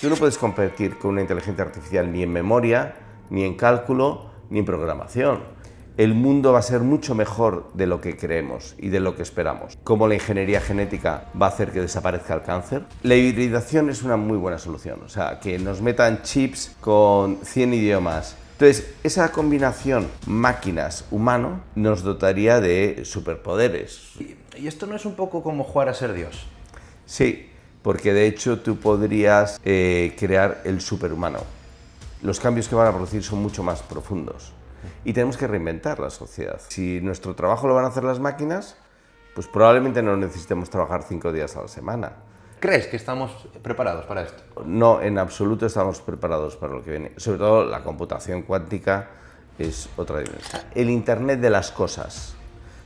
Tú no puedes competir con una inteligencia artificial ni en memoria, ni en cálculo, ni en programación. El mundo va a ser mucho mejor de lo que creemos y de lo que esperamos. ¿Cómo la ingeniería genética va a hacer que desaparezca el cáncer? La hibridación es una muy buena solución, o sea, que nos metan chips con 100 idiomas. Entonces, esa combinación máquinas-humano nos dotaría de superpoderes. ¿Y esto no es un poco como jugar a ser Dios? Sí, porque de hecho tú podrías crear el superhumano. Los cambios que van a producir son mucho más profundos y tenemos que reinventar la sociedad. Si nuestro trabajo lo van a hacer las máquinas, pues probablemente no necesitemos trabajar 5 días a la semana. ¿Crees que estamos preparados para esto? No, en absoluto estamos preparados para lo que viene. Sobre todo la computación cuántica es otra dimensión. El Internet de las cosas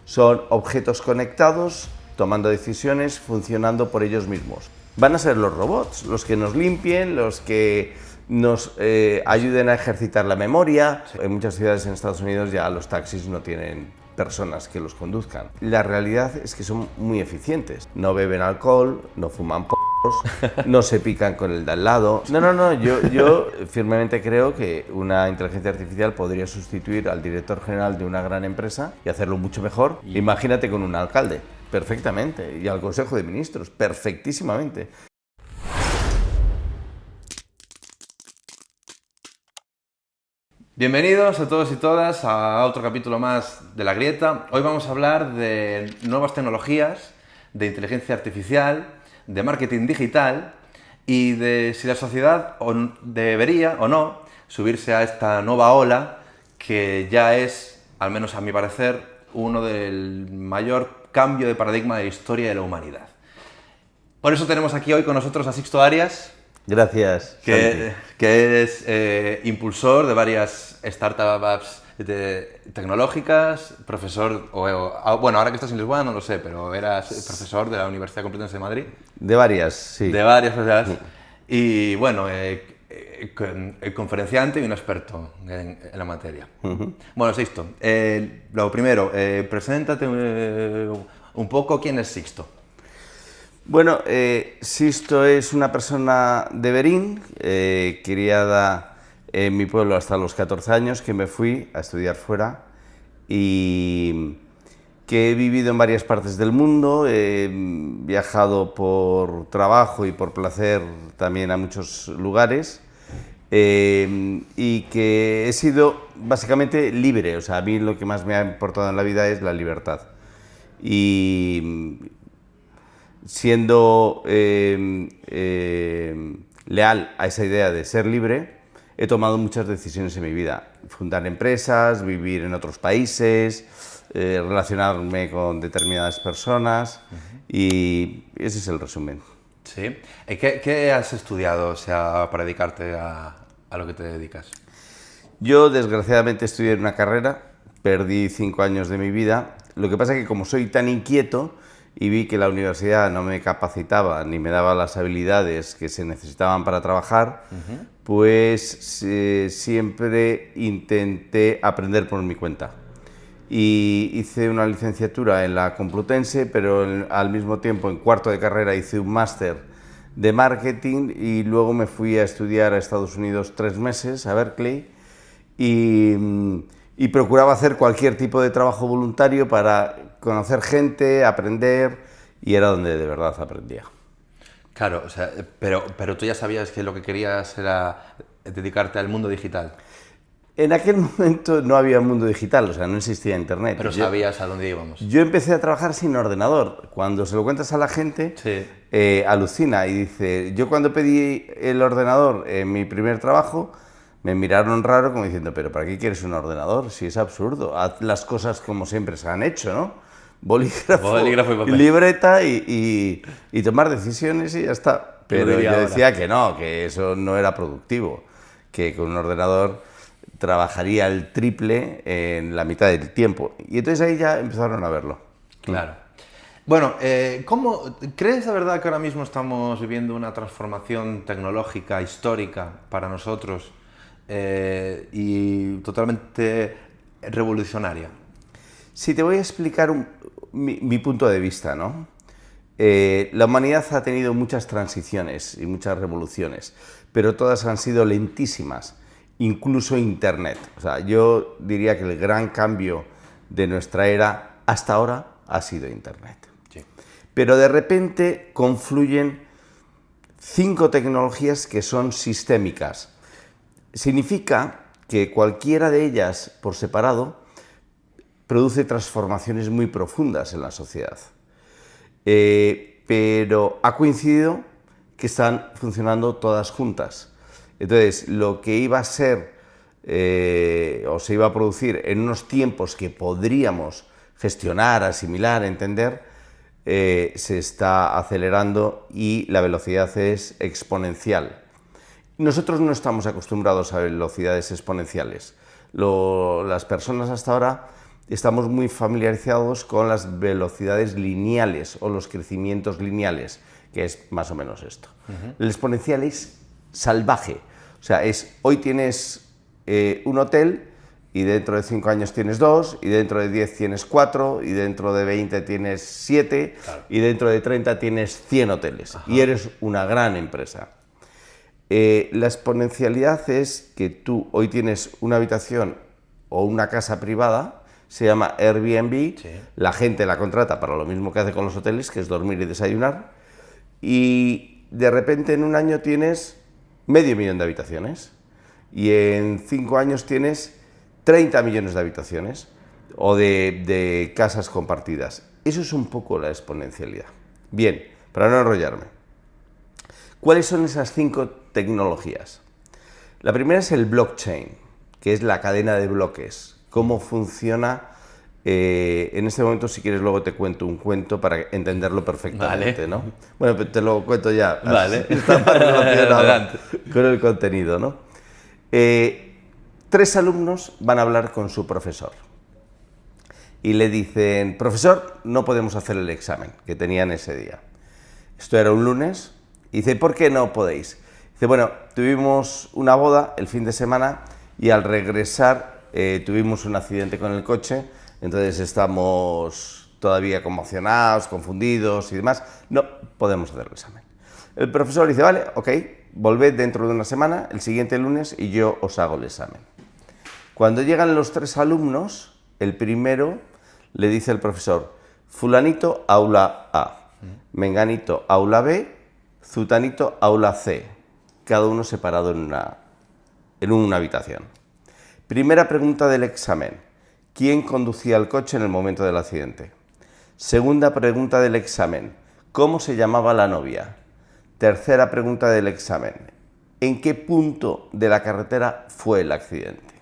son objetos conectados, tomando decisiones, funcionando por ellos mismos. Van a ser los robots, los que nos limpien, los que nos ayuden a ejercitar la memoria. En muchas ciudades en Estados Unidos ya los taxis no tienen personas que los conduzcan. La realidad es que son muy eficientes. No beben alcohol, no fuman no se pican con el de al lado. No, yo firmemente creo que una inteligencia artificial podría sustituir al director general de una gran empresa y hacerlo mucho mejor. Imagínate con un alcalde, perfectamente, y al Consejo de Ministros, perfectísimamente. Bienvenidos a todos y todas a otro capítulo más de La Grieta. Hoy vamos a hablar de nuevas tecnologías, de inteligencia artificial, de marketing digital y de si la sociedad debería o no subirse a esta nueva ola que ya es, al menos a mi parecer, uno del mayor cambio de paradigma de la historia de la humanidad. Por eso tenemos aquí hoy con nosotros a Sixto Arias. Gracias, que es impulsor de varias startups tecnológicas, profesor, bueno, ahora que estás en Lisboa no lo sé, pero eras profesor de la Universidad Complutense de Madrid. De varias, sí. De varias cosas. Y bueno, conferenciante y un experto en la materia. Bueno, Sixto, lo primero, preséntate un poco quién es Sixto. Bueno, Sixto es una persona de Verín, criada en mi pueblo hasta los 14 años, que me fui a estudiar fuera y que he vivido en varias partes del mundo, he viajado por trabajo y por placer también a muchos lugares y que he sido básicamente libre, o sea, a mí lo que más me ha importado en la vida es la libertad. Y siendo leal a esa idea de ser libre, he tomado muchas decisiones en mi vida. Fundar empresas, vivir en otros países, relacionarme con determinadas personas y ese es el resumen. Sí. ¿Qué has estudiado, o sea, para dedicarte a lo que te dedicas? Yo, desgraciadamente, estudié una carrera, perdí 5 años de mi vida. Lo que pasa es que como soy tan inquieto, y vi que la universidad no me capacitaba ni me daba las habilidades que se necesitaban para trabajar, pues siempre intenté aprender por mi cuenta. Y hice una licenciatura en la Complutense, pero al mismo tiempo en cuarto de carrera hice un máster de marketing y luego me fui a estudiar a Estados Unidos 3 meses, a Berkeley, y procuraba hacer cualquier tipo de trabajo voluntario para conocer gente, aprender, y era donde de verdad aprendía. Claro, o sea, pero tú ya sabías que lo que querías era dedicarte al mundo digital. En aquel momento no había mundo digital, o sea, no existía internet. Pero sabías a dónde íbamos. Yo empecé a trabajar sin ordenador. Cuando se lo cuentas a la gente, sí. Alucina y dice, yo cuando pedí el ordenador en mi primer trabajo, me miraron raro como diciendo, pero ¿para qué quieres un ordenador? Si es absurdo, haz las cosas como siempre se han hecho, ¿no? Bolígrafo y papel. Libreta y tomar decisiones y ya está. Pero yo decía ahora que no, que eso no era productivo, que con un ordenador trabajaría el triple en la mitad del tiempo. Y entonces ahí ya empezaron a verlo. Claro. Bueno, ¿cómo crees de verdad que ahora mismo estamos viviendo una transformación tecnológica histórica para nosotros y totalmente revolucionaria? Sí, te voy a explicar mi punto de vista, ¿no? La humanidad ha tenido muchas transiciones y muchas revoluciones, pero todas han sido lentísimas, incluso Internet. O sea, yo diría que el gran cambio de nuestra era hasta ahora ha sido Internet. Sí. Pero de repente confluyen 5 tecnologías que son sistémicas. Significa que cualquiera de ellas por separado produce transformaciones muy profundas en la sociedad. Pero ha coincidido que están funcionando todas juntas. Entonces, lo que iba a ser o se iba a producir en unos tiempos que podríamos gestionar, asimilar, entender, se está acelerando y la velocidad es exponencial. Nosotros no estamos acostumbrados a velocidades exponenciales. Las personas hasta ahora estamos muy familiarizados con las velocidades lineales o los crecimientos lineales, que es más o menos esto. El exponencial es salvaje. O sea, hoy tienes un hotel y dentro de 5 años tienes 2, y dentro de 10 tienes 4, y dentro de 20 tienes 7, claro, y dentro de 30 tienes 100 hoteles. Ajá. Y eres una gran empresa. La exponencialidad es que tú hoy tienes una habitación o una casa privada, se llama Airbnb, sí, la gente la contrata para lo mismo que hace con los hoteles, que es dormir y desayunar, y de repente en un año tienes 500.000 de habitaciones, y en 5 años tienes 30 millones de habitaciones, o de casas compartidas. Eso es un poco la exponencialidad. Bien, para no enrollarme, ¿cuáles son esas 5 tecnologías? La primera es el blockchain, que es la cadena de bloques. Cómo funciona. En este momento, si quieres, luego te cuento un cuento para entenderlo perfectamente, vale, ¿no? Bueno, te lo cuento ya. Vale. Está más relacionado con el contenido, ¿no? 3 alumnos van a hablar con su profesor y le dicen: profesor, no podemos hacer el examen que tenían ese día. Esto era un lunes. Y dice: ¿por qué no podéis? Dice: bueno, tuvimos una boda el fin de semana y al regresar tuvimos un accidente con el coche, entonces estamos todavía conmocionados, confundidos y demás, no podemos hacer el examen. El profesor dice: vale, ok, volved dentro de una semana, el siguiente lunes, y yo os hago el examen. Cuando llegan los 3 alumnos, el primero le dice al profesor: fulanito, aula A, menganito, aula B, zutanito, aula C, cada uno separado en una habitación. Primera pregunta del examen: ¿quién conducía el coche en el momento del accidente? Segunda pregunta del examen: ¿cómo se llamaba la novia? Tercera pregunta del examen: ¿en qué punto de la carretera fue el accidente?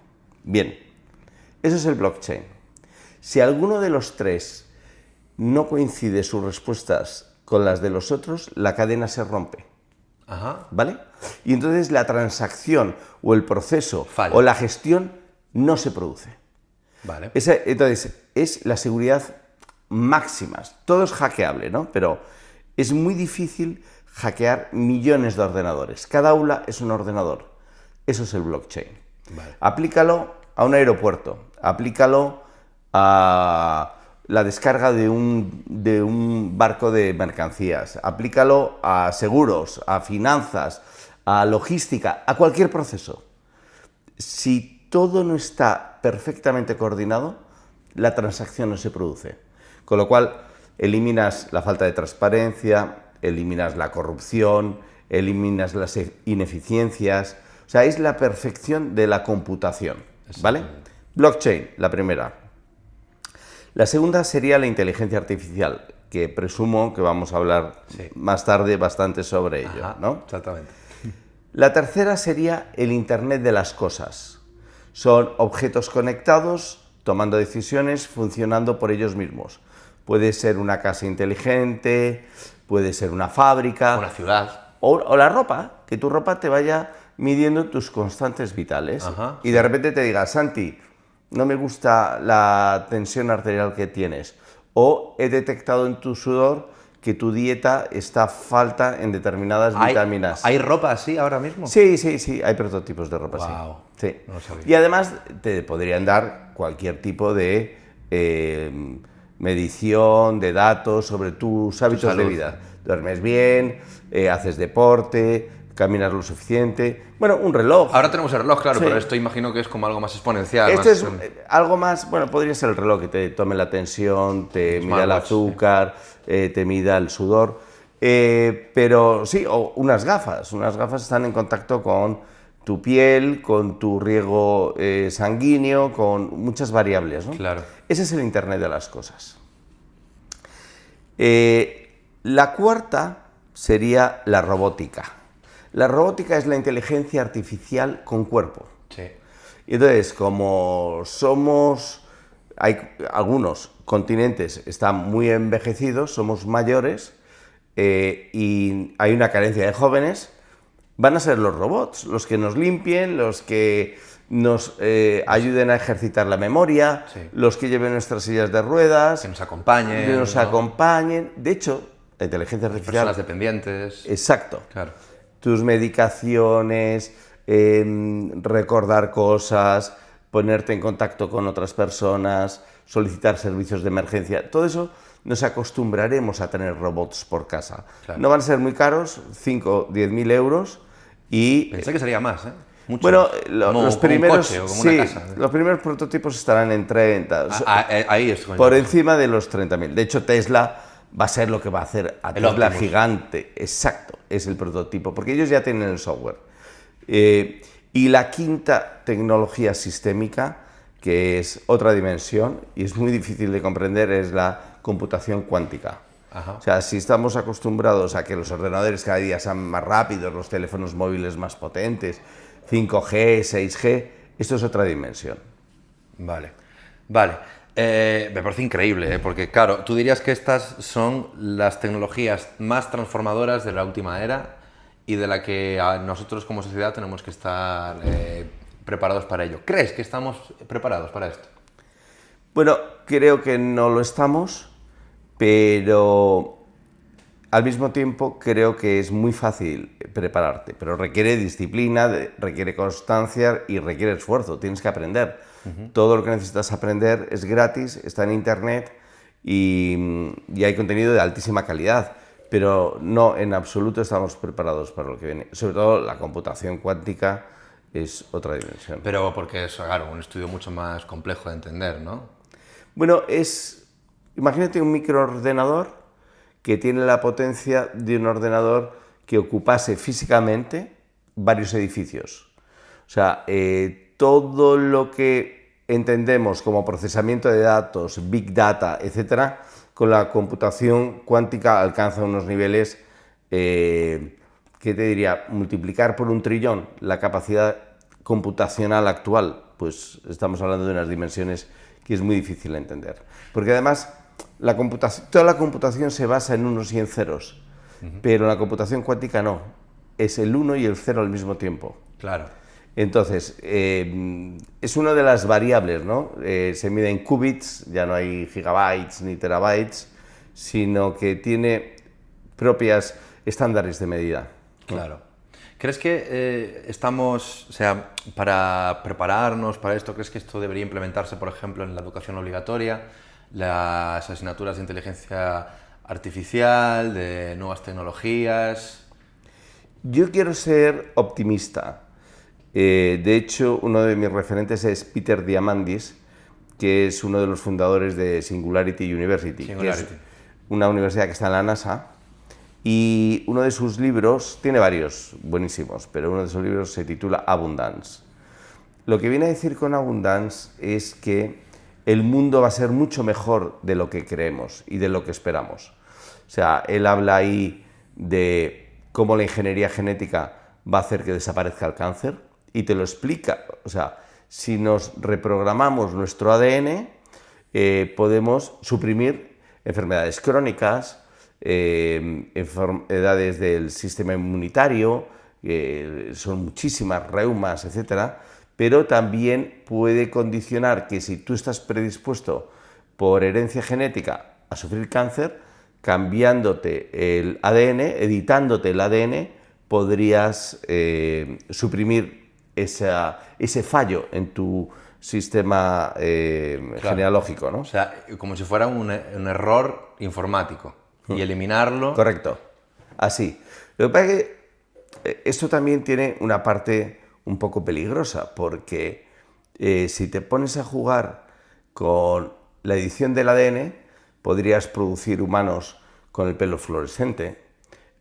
Bien, eso es el blockchain. Si alguno de los 3 no coincide sus respuestas con las de los otros, la cadena se rompe. Ajá. ¿Vale? Y entonces la transacción o el proceso falla, o la gestión no se produce. Vale. Entonces, es la seguridad máxima. Todo es hackeable, ¿no? Pero es muy difícil hackear millones de ordenadores. Cada aula es un ordenador. Eso es el blockchain. Vale. Aplícalo a un aeropuerto, aplícalo a la descarga de un barco de mercancías, aplícalo a seguros, a finanzas, a logística, a cualquier proceso. Si todo no está perfectamente coordinado, la transacción no se produce. Con lo cual, eliminas la falta de transparencia, eliminas la corrupción, eliminas las ineficiencias. O sea, es la perfección de la computación, ¿vale? Blockchain, la primera. La segunda sería la inteligencia artificial, que presumo que vamos a hablar más tarde bastante sobre ello. Ajá, ¿no? Exactamente. La tercera sería el Internet de las cosas. Son objetos conectados, tomando decisiones, funcionando por ellos mismos. Puede ser una casa inteligente, puede ser una fábrica. Una ciudad. O la ropa, que tu ropa te vaya midiendo tus constantes vitales. Ajá, y de repente te diga: Santi, no me gusta la tensión arterial que tienes, o he detectado en tu sudor que tu dieta está falta en determinadas vitaminas. ¿Hay ropa así ahora mismo? Sí, hay prototipos de ropa así. Sí. No lo sabía. Y además te podrían dar cualquier tipo de medición de datos sobre tus hábitos de vida. Duermes bien, haces deporte, caminas lo suficiente. Bueno, un reloj. Ahora tenemos el reloj, claro, Sí. pero esto imagino que es como algo más exponencial. Esto es más, algo más, bueno, podría ser el reloj que te tome la tensión, te mida el smartwatch, azúcar, te mida el sudor, pero sí, o unas gafas. Unas gafas están en contacto con tu piel, con tu riego sanguíneo, con muchas variables, ¿no? Claro. Ese es el Internet de las cosas. La cuarta sería la robótica. La robótica es la inteligencia artificial con cuerpo. Sí. Y entonces, como hay algunos continentes están muy envejecidos, somos mayores y hay una carencia de jóvenes, van a ser los robots los que nos limpien, los que nos ayuden a ejercitar la memoria, Sí. los que lleven nuestras sillas de ruedas, Que nos acompañen. que nos ¿no? acompañen. De hecho, la inteligencia artificial... Personas dependientes. Exacto. Claro. Tus medicaciones, recordar cosas, ponerte en contacto con otras personas, solicitar servicios de emergencia, todo eso nos acostumbraremos a tener robots por casa. Claro. No van a ser muy caros, 5 o 10 mil euros y... Pensé que sería más, ¿eh? Mucho. Bueno, Como los un primeros, coche o como sí, una casa. los primeros prototipos estarán en 30, Ahí es. por encima de los 30.000. De hecho, Tesla va a ser lo que va a hacer a El Tesla Optimus. gigante. Exacto, es el prototipo, porque ellos ya tienen el software. Y la quinta tecnología sistémica, que es otra dimensión y es muy difícil de comprender, es la computación cuántica. Ajá. O sea, si estamos acostumbrados a que los ordenadores cada día sean más rápidos, los teléfonos móviles más potentes, 5G, 6G, esto es otra dimensión. Vale. Vale. Me parece increíble, porque claro, tú dirías que estas son las tecnologías más transformadoras de la última era y de la que nosotros como sociedad tenemos que estar preparados para ello. ¿Crees que estamos preparados para esto? Bueno, creo que no lo estamos, pero al mismo tiempo creo que es muy fácil prepararte, pero requiere disciplina, requiere constancia y requiere esfuerzo, tienes que aprender. Todo lo que necesitas aprender es gratis, está en internet y hay contenido de altísima calidad, pero no en absoluto estamos preparados para lo que viene. Sobre todo la computación cuántica es otra dimensión. Pero porque es, claro, un estudio mucho más complejo de entender, ¿no? Bueno, imagínate un microordenador que tiene la potencia de un ordenador que ocupase físicamente varios edificios. O sea, todo lo que entendemos como procesamiento de datos, big data, etcétera, con la computación cuántica alcanza unos niveles, ¿qué te diría? Multiplicar por 1.000.000.000 la capacidad computacional actual, pues estamos hablando de unas dimensiones que es muy difícil de entender. Porque además, toda la computación se basa en unos y en ceros, pero la computación cuántica no, es el 1 y el 0 al mismo tiempo. Claro. Entonces, es una de las variables, ¿no? Se mide en qubits, ya no hay gigabytes ni terabytes, sino que tiene propios estándares de medida. Claro. ¿Crees que estamos, o sea, para prepararnos para esto, crees que esto debería implementarse, por ejemplo, en la educación obligatoria, las asignaturas de inteligencia artificial, de nuevas tecnologías? Yo quiero ser optimista. De hecho, uno de mis referentes es Peter Diamandis, que es uno de los fundadores de Singularity University, que es una universidad que está en la NASA. Y uno de sus libros, tiene varios buenísimos, pero uno de sus libros se titula Abundance. Lo que viene a decir con Abundance es que el mundo va a ser mucho mejor de lo que creemos y de lo que esperamos. O sea, él habla ahí de cómo la ingeniería genética va a hacer que desaparezca el cáncer y te lo explica. O sea, si nos reprogramamos nuestro ADN, podemos suprimir enfermedades crónicas, enfermedades del sistema inmunitario, son muchísimas, reumas, etcétera, pero también puede condicionar que si tú estás predispuesto por herencia genética a sufrir cáncer, cambiándote el ADN, editándote el ADN, podrías suprimir ese fallo en tu sistema genealógico, ¿no? O sea, como si fuera un error informático y eliminarlo. Correcto. Así. Lo que pasa es que esto también tiene una parte un poco peligrosa, porque si te pones a jugar con la edición del ADN, podrías producir humanos con el pelo fluorescente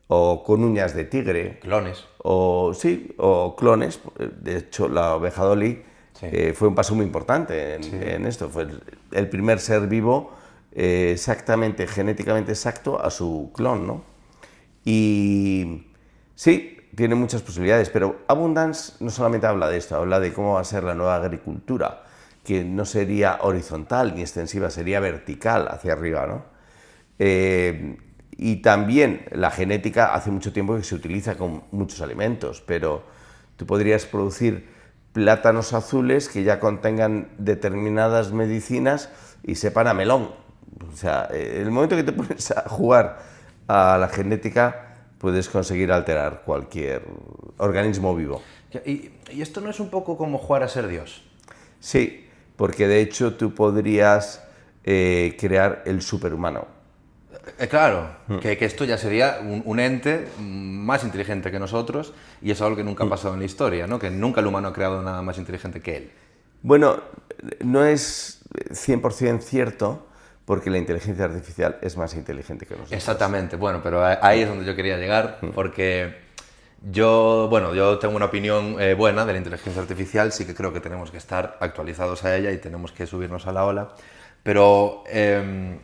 o con uñas de tigre. Clones. O clones. De hecho, la oveja Dolly fue un paso muy importante en esto. Fue el primer ser vivo exactamente, genéticamente exacto a su clon, ¿no? Y sí, tiene muchas posibilidades, pero Abundance no solamente habla de esto, habla de cómo va a ser la nueva agricultura, que no sería horizontal ni extensiva, sería vertical hacia arriba, ¿no? Y también la genética hace mucho tiempo que se utiliza con muchos alimentos, pero tú podrías producir plátanos azules que ya contengan determinadas medicinas y sepan a melón. O sea, en el momento que te pones a jugar a la genética, puedes conseguir alterar cualquier organismo vivo. ¿Y esto no es un poco como jugar a ser Dios? Sí, porque de hecho tú podrías crear el superhumano. Claro, que esto ya sería un ente más inteligente que nosotros, y es algo que nunca ha pasado en la historia, ¿no? Que nunca el humano ha creado nada más inteligente que él. Bueno, no es 100% cierto, porque la inteligencia artificial es más inteligente que nosotros. Exactamente, bueno, pero ahí es donde yo quería llegar, porque yo tengo una opinión buena de la inteligencia artificial. Sí que creo que tenemos que estar actualizados a ella y tenemos que subirnos a la ola, pero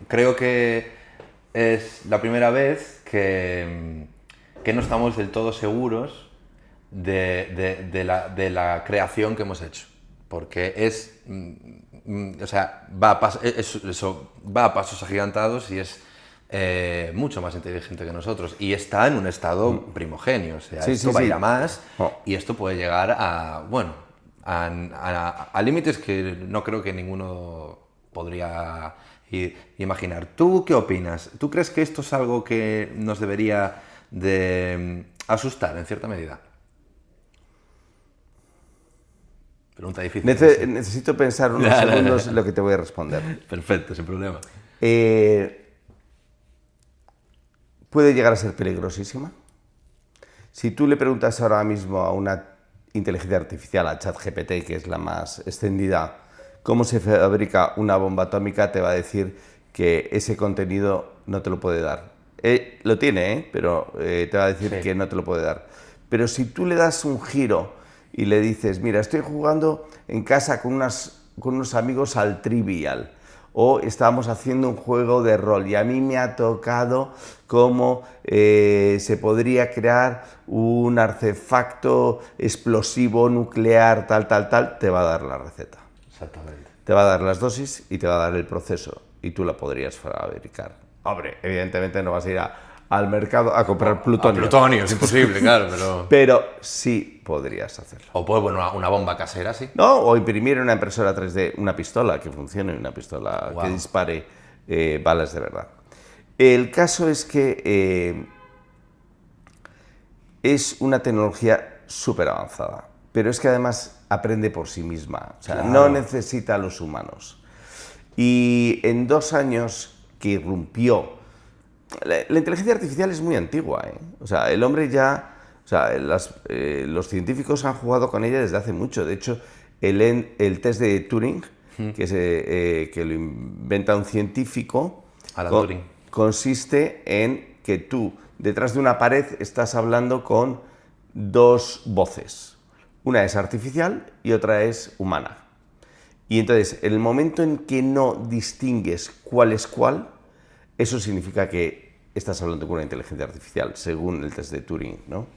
creo que es la primera vez que no estamos del todo seguros de la creación que hemos hecho, porque o sea, va a pasos agigantados y es mucho más inteligente que nosotros, y está en un estado primogenio. O sea, esto va a ir a más, y esto puede llegar a límites que no creo que ninguno podría imaginar. ¿Tú qué opinas? ¿Tú crees que esto es algo que nos debería de asustar en cierta medida? Pregunta difícil. Necesito pensar unos segundos lo que te voy a responder. Perfecto, sin problema. Puede llegar a ser peligrosísima. Si tú le preguntas ahora mismo a una inteligencia artificial, a ChatGPT, que es la más extendida, cómo se fabrica una bomba atómica, te va a decir que ese contenido no te lo puede dar. Lo tiene, pero te va a decir que no te lo puede dar. Pero si tú le das un giro y le dices, mira, estoy jugando en casa con unos amigos al Trivial, o estábamos haciendo un juego de rol y a mí me ha tocado cómo se podría crear un artefacto explosivo nuclear, tal, te va a dar la receta. Exactamente. Te va a dar las dosis y te va a dar el proceso, y tú la podrías fabricar. Hombre, evidentemente no vas a ir al mercado a comprar plutonio. Plutonio, es imposible, claro, pero... Pero sí podrías hacerlo. O pues, bueno, una bomba casera, sí. No, o imprimir en una impresora 3D una pistola que funcione, una pistola que dispare balas de verdad. El caso es que es una tecnología súper avanzada, pero es que además aprende por sí misma, o sea, no necesita a los humanos. Y en 2 años que irrumpió, la inteligencia artificial es muy antigua, ¿eh? O sea, el hombre ya, o sea, los científicos han jugado con ella desde hace mucho. De hecho, el test de Turing, que lo inventa un científico, consiste en que tú, detrás de una pared, estás hablando con 2 voces. Una es artificial y otra es humana. Y entonces, en el momento en que no distingues cuál es cuál, eso significa que estás hablando con una inteligencia artificial, según el test de Turing, ¿no?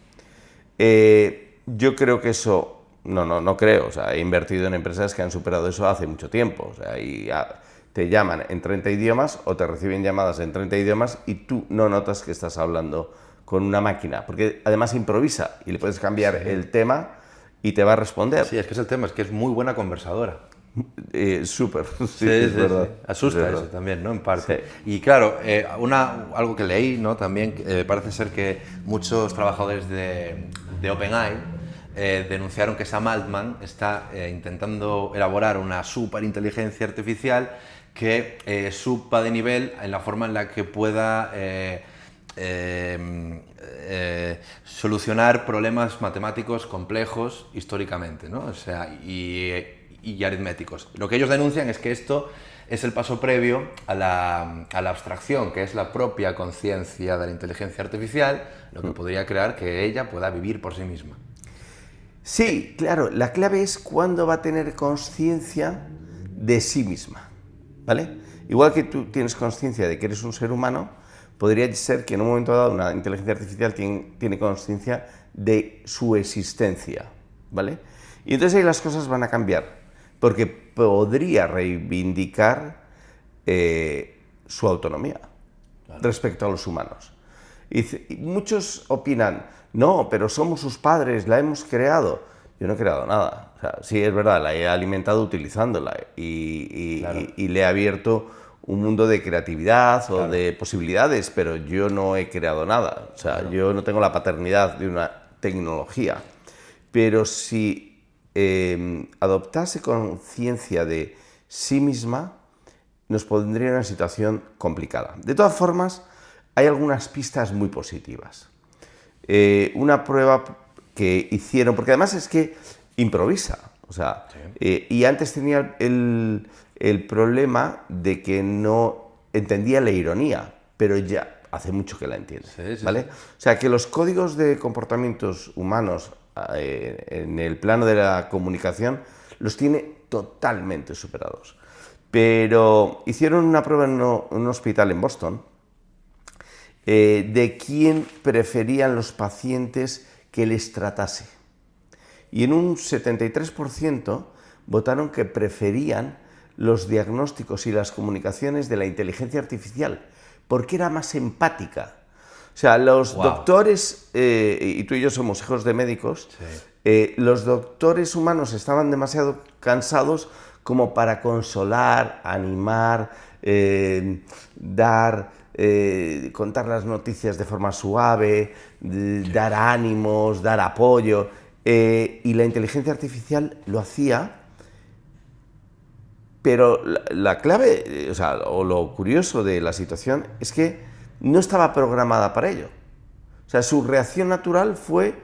Yo creo que eso, no creo, o sea, he invertido en empresas que han superado eso hace mucho tiempo, o sea, y te llaman en 30 idiomas o te reciben llamadas en 30 idiomas y tú no notas que estás hablando con una máquina, porque además improvisa y le puedes cambiar el tema y te va a responder. Sí, es que es el tema, es que es muy buena conversadora. Súper, sí, es verdad. Sí. Asusta eso también, ¿no? En parte. Sí. Y claro, algo que leí, ¿no? También parece ser que muchos trabajadores de OpenAI denunciaron que Sam Altman está intentando elaborar una superinteligencia artificial que suba de nivel en la forma en la que pueda solucionar problemas matemáticos complejos históricamente, ¿no? O sea, y aritméticos. Lo que ellos denuncian es que esto es el paso previo a la abstracción, que es la propia conciencia de la inteligencia artificial, lo que podría crear que ella pueda vivir por sí misma. Sí, claro, la clave es cuándo va a tener conciencia de sí misma, ¿vale? Igual que tú tienes conciencia de que eres un ser humano, podría ser que en un momento dado una inteligencia artificial tiene conciencia de su existencia, ¿vale? Y entonces ahí las cosas van a cambiar, porque podría reivindicar su autonomía respecto a los humanos. Y muchos opinan, no, pero somos sus padres, la hemos creado. Yo no he creado nada. O sea, sí, es verdad, la he alimentado utilizándola y le he abierto un mundo de creatividad o de posibilidades, pero yo no he creado nada. O sea, yo no tengo la paternidad de una tecnología. Pero si adoptase conciencia de sí misma, nos pondría en una situación complicada. De todas formas, hay algunas pistas muy positivas. Una prueba que hicieron, porque además es que improvisa, o sea, y antes tenía el problema de que no entendía la ironía, pero ya hace mucho que la entiende, ¿vale? O sea, que los códigos de comportamientos humanos en el plano de la comunicación los tiene totalmente superados. Pero hicieron una prueba en un hospital en Boston de quién preferían los pacientes que les tratase. Y en un 73% votaron que preferían los diagnósticos y las comunicaciones de la inteligencia artificial, porque era más empática. O sea, los doctores, y tú y yo somos hijos de médicos, los doctores humanos estaban demasiado cansados como para consolar, animar, contar las noticias de forma suave, dar ánimos, dar apoyo, y la inteligencia artificial lo hacía, pero la clave, o lo curioso de la situación es que no estaba programada para ello. O sea, su reacción natural fue: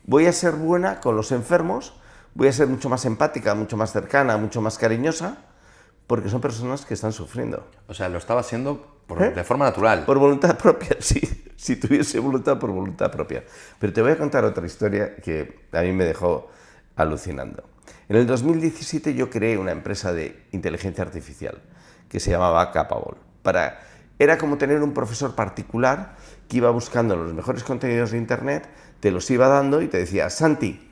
voy a ser buena con los enfermos, voy a ser mucho más empática, mucho más cercana, mucho más cariñosa, porque son personas que están sufriendo. O sea, lo estaba haciendo de forma natural. Por voluntad propia, sí. Si tuviese voluntad, por voluntad propia. Pero te voy a contar otra historia que a mí me dejó alucinando. En el 2017 yo creé una empresa de inteligencia artificial que se llamaba Capable. Era como tener un profesor particular que iba buscando los mejores contenidos de Internet, te los iba dando y te decía: Santi,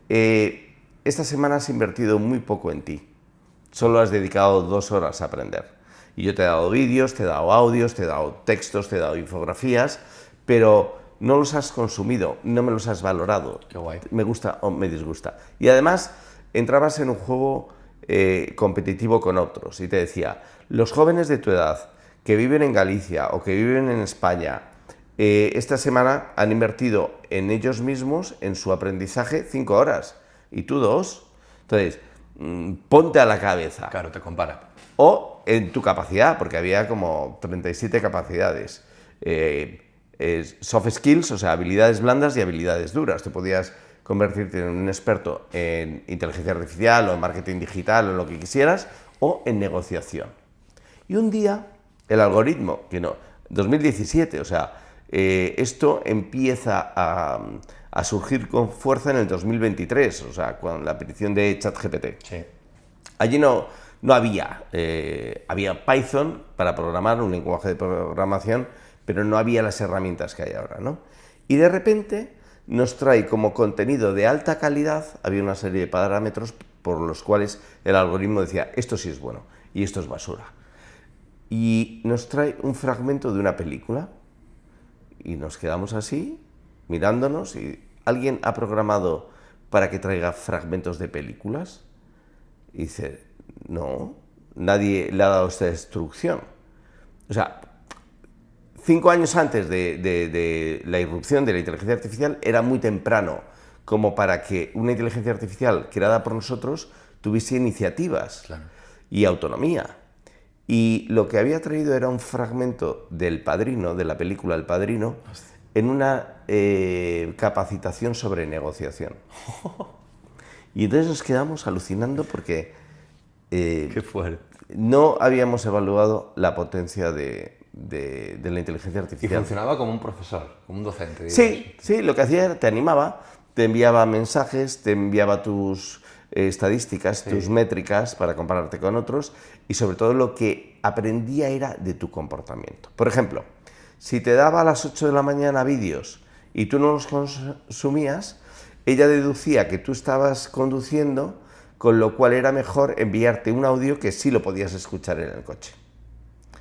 esta semana has invertido muy poco en ti. Solo has dedicado 2 horas a aprender. Y yo te he dado vídeos, te he dado audios, te he dado textos, te he dado infografías, pero no los has consumido, no me los has valorado. Qué guay. Me gusta o me disgusta. Y además entrabas en un juego competitivo con otros y te decía: los jóvenes de tu edad que viven en Galicia o que viven en España, esta semana han invertido en ellos mismos, en su aprendizaje, 5 horas y tú 2. Entonces, ponte a la cabeza. Claro, te compara. O en tu capacidad, porque había como 37 capacidades. Soft skills, o sea, habilidades blandas y habilidades duras. Te podías convertirte en un experto en inteligencia artificial o en marketing digital o en lo que quisieras, o en negociación. Y un día, el algoritmo, 2017, o sea, esto empieza a surgir con fuerza en el 2023, o sea, con la aparición de ChatGPT. Sí. Allí no había, había Python para programar, un lenguaje de programación, pero no había las herramientas que hay ahora, ¿no? Y de repente nos trae como contenido de alta calidad, había una serie de parámetros por los cuales el algoritmo decía: esto sí es bueno y esto es basura. Y nos trae un fragmento de una película y nos quedamos así, mirándonos, y alguien ha programado para que traiga fragmentos de películas. Y dice: no, nadie le ha dado esta instrucción. O sea, 5 años antes de la irrupción de la inteligencia artificial era muy temprano como para que una inteligencia artificial creada por nosotros tuviese iniciativas y autonomía. Y lo que había traído era un fragmento del Padrino, de la película El Padrino, en una capacitación sobre negociación. Y entonces nos quedamos alucinando porque Qué fuerte. no habíamos evaluado la potencia de la inteligencia Y artificial. funcionaba como un profesor, como un docente. Sí, sí, lo que hacía era te animaba, te enviaba mensajes, te enviaba tus estadísticas, tus métricas para compararte con otros y sobre todo lo que aprendía era de tu comportamiento. Por ejemplo, si te daba a las 8 de la mañana vídeos y tú no los consumías, ella deducía que tú estabas conduciendo, con lo cual era mejor enviarte un audio que sí lo podías escuchar en el coche.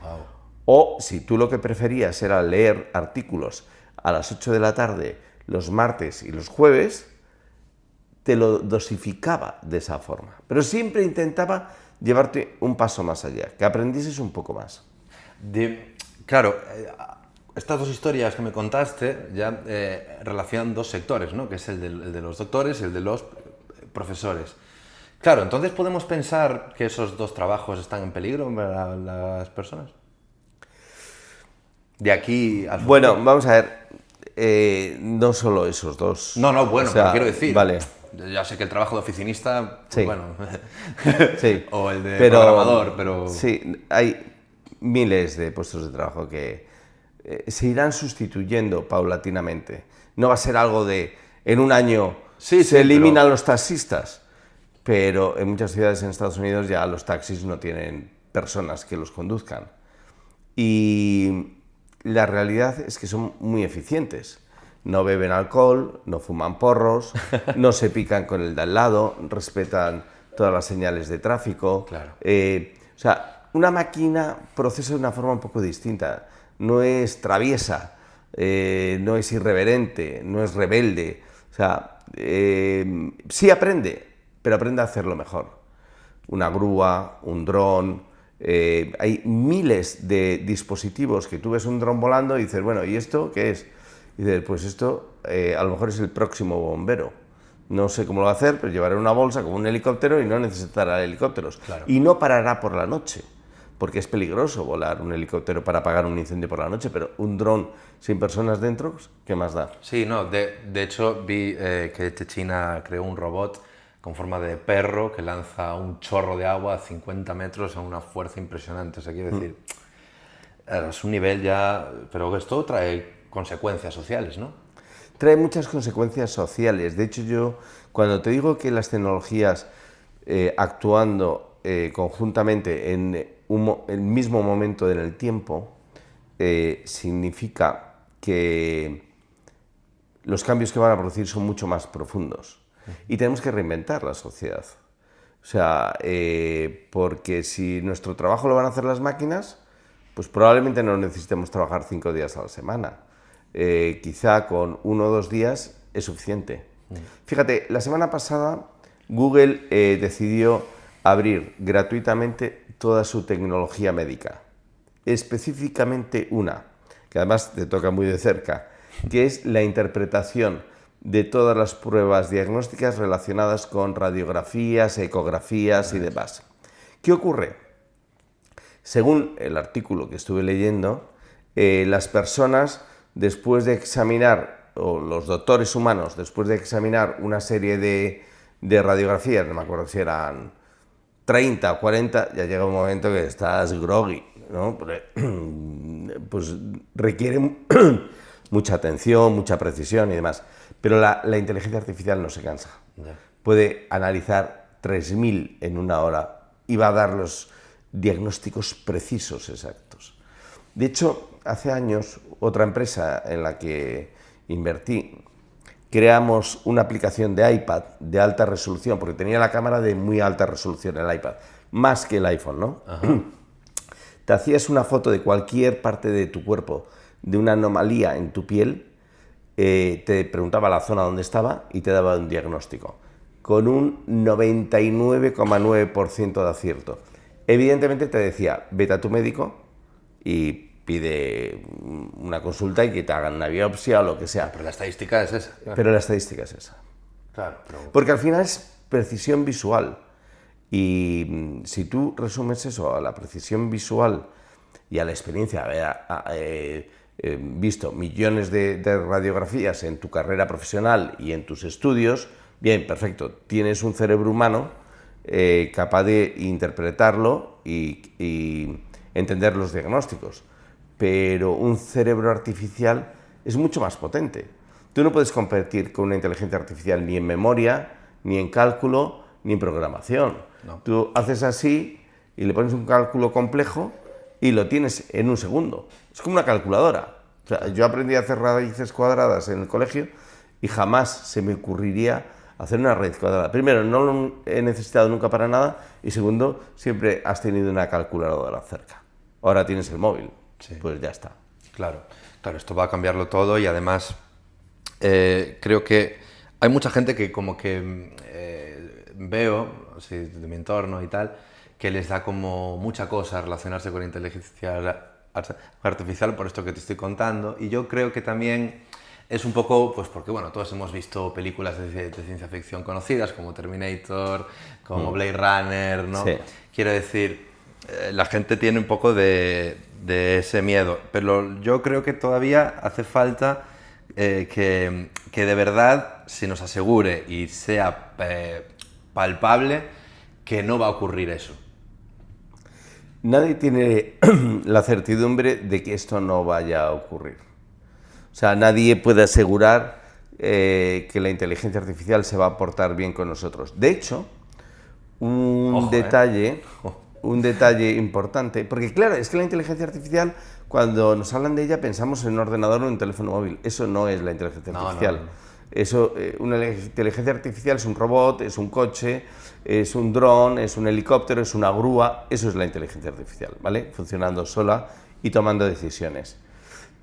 Wow. O si tú lo que preferías era leer artículos a las 8 de la tarde los martes y los jueves, te lo dosificaba de esa forma. Pero siempre intentaba llevarte un paso más allá, que aprendieses un poco más. Claro, estas dos historias que me contaste ya relacionan dos sectores, ¿no? Que es el de los doctores y el de los profesores. Claro, entonces podemos pensar que esos dos trabajos están en peligro para las personas. De aquí al futuro. Bueno, vamos a ver, no solo esos dos. No, bueno, O sea, pero quiero decir, vale. ya sé que el trabajo de oficinista, pues Sí. bueno, Sí. o el de programador, pero... Sí, hay miles de puestos de trabajo que se irán sustituyendo paulatinamente. No va a ser algo de, en un año se eliminan los taxistas, pero en muchas ciudades en Estados Unidos ya los taxis no tienen personas que los conduzcan. Y la realidad es que son muy eficientes. No beben alcohol, no fuman porros, no se pican con el de al lado, respetan todas las señales de tráfico. Claro. O sea, una máquina procesa de una forma un poco distinta. No es traviesa, no es irreverente, no es rebelde. O sea, sí aprende, pero aprende a hacerlo mejor. Una grúa, un dron. Hay miles de dispositivos que tú ves un dron volando y dices, bueno, ¿y esto qué es? Y dices, pues esto a lo mejor es el próximo bombero. No sé cómo lo va a hacer, pero llevará una bolsa como un helicóptero y no necesitará helicópteros. Claro. Y no parará por la noche, porque es peligroso volar un helicóptero para apagar un incendio por la noche, pero un dron sin personas dentro, ¿qué más da? Sí, no, de hecho vi que China creó un robot con forma de perro que lanza un chorro de agua a 50 metros a una fuerza impresionante. O sea, quiero decir, es un nivel ya... Pero esto trae consecuencias sociales, ¿no? Trae muchas consecuencias sociales. De hecho, yo cuando te digo que las tecnologías actuando conjuntamente en el mismo momento en el tiempo, significa que los cambios que van a producir son mucho más profundos. Y tenemos que reinventar la sociedad. O sea, porque si nuestro trabajo lo van a hacer las máquinas, pues probablemente no necesitemos trabajar 5 días a la semana. Quizá con 1 o 2 días es suficiente. Fíjate, la semana pasada Google decidió abrir gratuitamente toda su tecnología médica. Específicamente una, que además te toca muy de cerca, que es la interpretación de todas las pruebas diagnósticas relacionadas con radiografías, ecografías y demás. ¿Qué ocurre? Según el artículo que estuve leyendo, las personas, después de examinar, o los doctores humanos, después de examinar una serie de radiografías, no me acuerdo si eran 30 o 40, ya llega un momento que estás groggy, ¿no? Pues requiere mucha atención, mucha precisión y demás. Pero la inteligencia artificial no se cansa. Puede analizar 3000 en 1 hora y va a dar los diagnósticos precisos, exactos. De hecho, hace años, otra empresa en la que invertí, creamos una aplicación de iPad de alta resolución, porque tenía la cámara de muy alta resolución el iPad, más que el iPhone, ¿no? Te hacías una foto de cualquier parte de tu cuerpo, de una anomalía en tu piel, te preguntaba la zona donde estaba y te daba un diagnóstico, con un 99,9% de acierto. Evidentemente te decía, vete a tu médico y pide una consulta y que te hagan una biopsia o lo que sea. Pero la estadística es esa. Claro. Pero la estadística es esa. Claro, pero... Porque al final es precisión visual. Y si tú resumes eso a la precisión visual y a la experiencia, haber visto millones de radiografías en tu carrera profesional y en tus estudios, bien, perfecto, tienes un cerebro humano capaz de interpretarlo y entender los diagnósticos, pero un cerebro artificial es mucho más potente. Tú no puedes competir con una inteligencia artificial ni en memoria, ni en cálculo, ni en programación. No. Tú haces así y le pones un cálculo complejo y lo tienes en un segundo. Es como una calculadora. O sea, yo aprendí a hacer raíces cuadradas en el colegio y jamás se me ocurriría hacer una raíz cuadrada. Primero, no lo he necesitado nunca para nada y segundo, siempre has tenido una calculadora cerca. Ahora tienes el móvil, sí. Pues ya está. Claro, claro, esto va a cambiarlo todo y además creo que hay mucha gente que como que veo, así, de mi entorno y tal, que les da como mucha cosa relacionarse con inteligencia artificial por esto que te estoy contando, y yo creo que también es un poco, pues porque bueno, todos hemos visto películas de ciencia ficción conocidas como Terminator, como Blade Runner, ¿no? Sí. Quiero decir, la gente tiene un poco de ese miedo, pero yo creo que todavía hace falta que de verdad se nos asegure y sea palpable que no va a ocurrir eso. Nadie tiene la certidumbre de que esto no vaya a ocurrir. O sea, nadie puede asegurar que la inteligencia artificial se va a portar bien con nosotros. De hecho, un detalle importante, porque claro, es que la inteligencia artificial, cuando nos hablan de ella, pensamos en un ordenador o en un teléfono móvil. Eso no es la inteligencia artificial. No. Eso, una inteligencia artificial es un robot, es un coche, es un dron, es un helicóptero, es una grúa. Eso es la inteligencia artificial, ¿vale? Funcionando sola y tomando decisiones.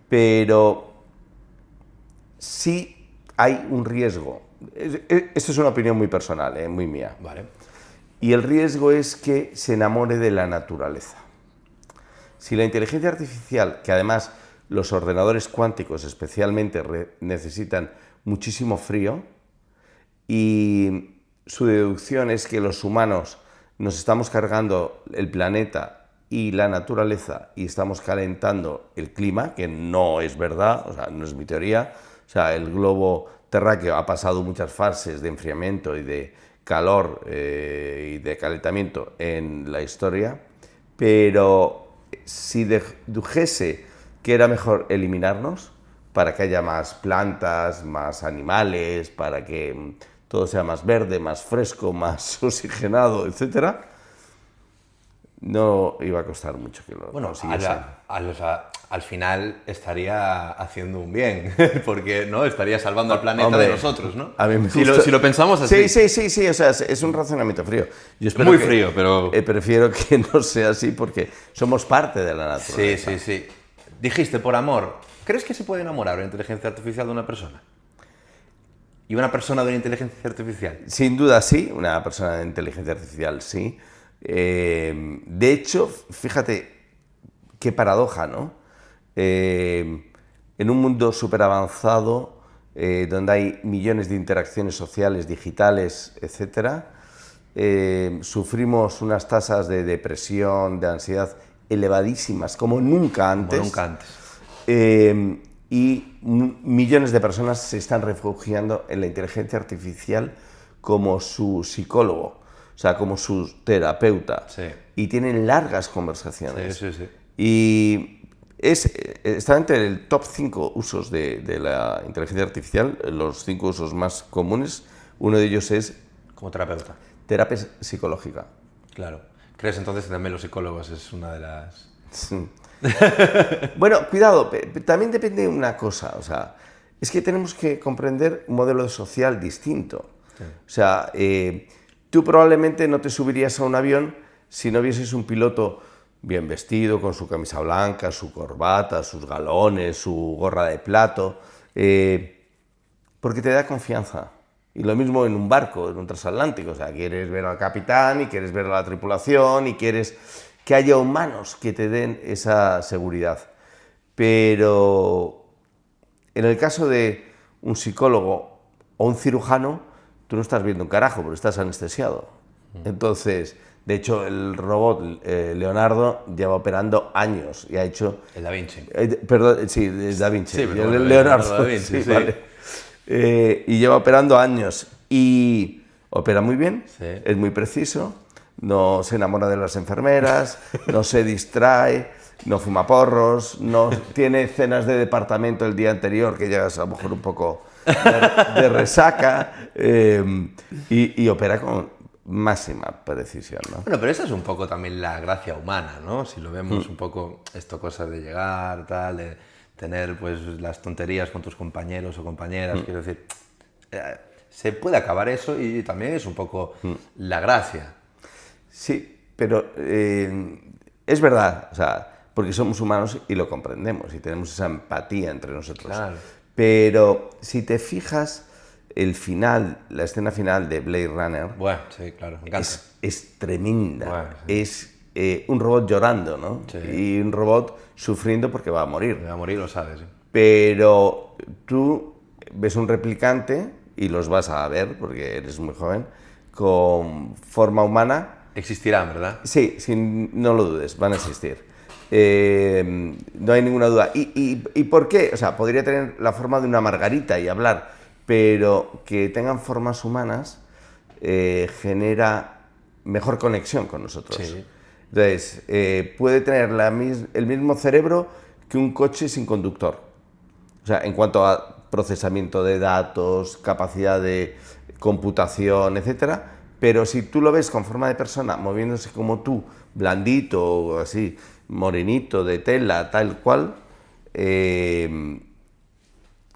Pero sí hay un riesgo. Esto es una opinión muy personal, muy mía. Vale. Y el riesgo es que se enamore de la naturaleza. Si la inteligencia artificial, que además los ordenadores cuánticos especialmente necesitan muchísimo frío, y su deducción es que los humanos nos estamos cargando el planeta y la naturaleza y estamos calentando el clima, que no es verdad, o sea, no es mi teoría. O sea, el globo terráqueo ha pasado muchas fases de enfriamiento y de calor y de calentamiento en la historia, pero si dedujese que era mejor eliminarnos para que haya más plantas, más animales, para que todo sea más verde, más fresco, más oxigenado, etc., no iba a costar mucho que lo consiguiesen. Al final estaría haciendo un bien, porque ¿no? Estaría salvando al planeta de nosotros, ¿no? A mí me si lo pensamos así. Sí, o sea, es un razonamiento frío. Yo espero muy frío, pero... prefiero que no sea así porque somos parte de la naturaleza. Sí. Dijiste, por amor, ¿crees que se puede enamorar una inteligencia artificial de una persona? ¿Y una persona de una inteligencia artificial? Sin duda sí, una persona de inteligencia artificial sí. De hecho, fíjate qué paradoja, ¿no? En un mundo súper avanzado, donde hay millones de interacciones sociales, digitales, etc., sufrimos unas tasas de depresión, de ansiedad elevadísimas, como nunca antes. Y millones de personas se están refugiando en la inteligencia artificial como su psicólogo, o sea, como su terapeuta. Sí. Y tienen largas conversaciones. Sí. Y está entre el top 5 usos de la inteligencia artificial, los 5 usos más comunes. Uno de ellos es... Como terapeuta. Terapia psicológica. Claro. ¿Crees entonces que también los psicólogos es una de las...? Sí. Bueno, cuidado, también depende de una cosa, o sea, es que tenemos que comprender un modelo social distinto. Sí. O sea, tú probablemente no te subirías a un avión si no vieses un piloto bien vestido, con su camisa blanca, su corbata, sus galones, su gorra de plato, porque te da confianza. Y lo mismo en un barco, en un transatlántico, o sea, quieres ver al capitán y quieres ver a la tripulación y quieres que haya humanos que te den esa seguridad. Pero en el caso de un psicólogo o un cirujano, tú no estás viendo un carajo, porque estás anestesiado. Entonces, de hecho, el robot Leonardo lleva operando años y ha hecho... El Da Vinci. Perdón, sí, es Da Vinci. Sí, pero bueno, Leonardo Da Vinci, sí. vale. Y lleva operando años y opera muy bien, Sí. es muy preciso, no se enamora de las enfermeras, no se distrae, no fuma porros, no tiene cenas de departamento el día anterior que llegas a lo mejor un poco de resaca y opera con máxima precisión, ¿no? Bueno, pero esa es un poco también la gracia humana, ¿no? Si lo vemos un poco, esto cosas de llegar, tal, de tener pues las tonterías con tus compañeros o compañeras, quiero decir, se puede acabar eso y también es un poco la gracia. Sí, pero es verdad, o sea, porque somos humanos y lo comprendemos y tenemos esa empatía entre nosotros. Claro. Pero si te fijas, el final, la escena final de Blade Runner Bueno, sí, claro, me encanta. es tremenda. Bueno, sí. Es un robot llorando, ¿no? Sí. Y un robot sufriendo porque va a morir. Me va a morir, lo sabes. ¿Sí? Pero tú ves un replicante, y los vas a ver porque eres muy joven, con forma humana. Existirán, ¿verdad? Sí, no lo dudes, van a existir. No hay ninguna duda. ¿Y por qué? O sea, podría tener la forma de una margarita y hablar, pero que tengan formas humanas genera mejor conexión con nosotros. Sí. Entonces, puede tener el mismo cerebro que un coche sin conductor. O sea, en cuanto a procesamiento de datos, capacidad de computación, etcétera. Pero si tú lo ves con forma de persona, moviéndose como tú, blandito o así, morenito, de tela, tal cual,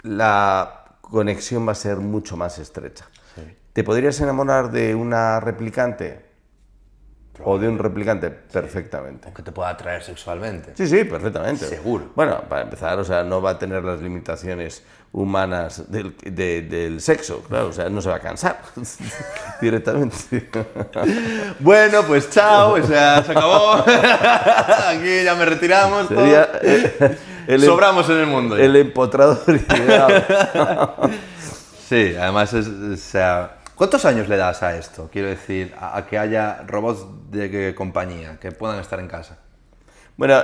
la conexión va a ser mucho más estrecha. Sí. ¿Te podrías enamorar de una replicante? O de un replicante, perfectamente. Aunque te pueda atraer sexualmente. Sí, sí, perfectamente. Seguro. Bueno, para empezar, o sea, no va a tener las limitaciones humanas del sexo, claro, o sea, no se va a cansar directamente. Bueno, pues chao, o sea, se acabó. Aquí ya me retiramos. Sería Sobramos en el mundo. El empotrador ideal. Sí, además o sea, ¿cuántos años le das a esto? Quiero decir, a que haya robots de qué compañía, que puedan estar en casa. Bueno,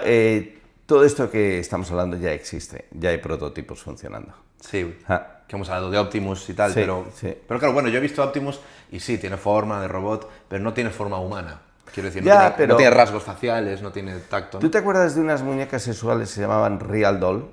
todo esto que estamos hablando ya existe, ya hay prototipos funcionando. Sí, Ah. que hemos hablado de Optimus y tal, Sí, pero sí. claro, bueno, yo he visto Optimus y sí, tiene forma de robot, pero no tiene forma humana. Quiero decir, Ya, no pero- tiene rasgos faciales, no tiene tacto. ¿Tú te acuerdas de unas muñecas sexuales que se llamaban Real Doll?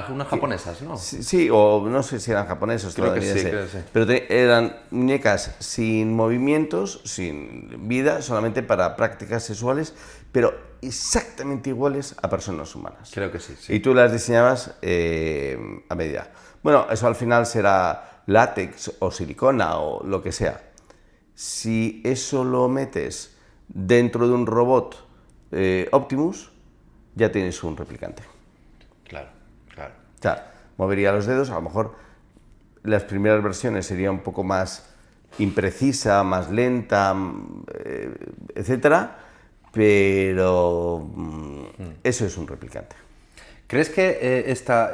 Unas japonesas, ¿no? Sí, sí, o no sé si eran japoneses, Creo que sí, estadounidenses, creo que sí. pero eran muñecas sin movimientos, sin vida, solamente para prácticas sexuales, pero exactamente iguales a personas humanas. Creo que sí, sí. Y tú las diseñabas a medida. Bueno, eso al final será látex o silicona o lo que sea. Si eso lo metes dentro de un robot Optimus, ya tienes un replicante. Claro, claro. O sea, movería los dedos, a lo mejor las primeras versiones sería un poco más imprecisa, más lenta, etcétera, pero eso es un replicante. ¿Crees que esta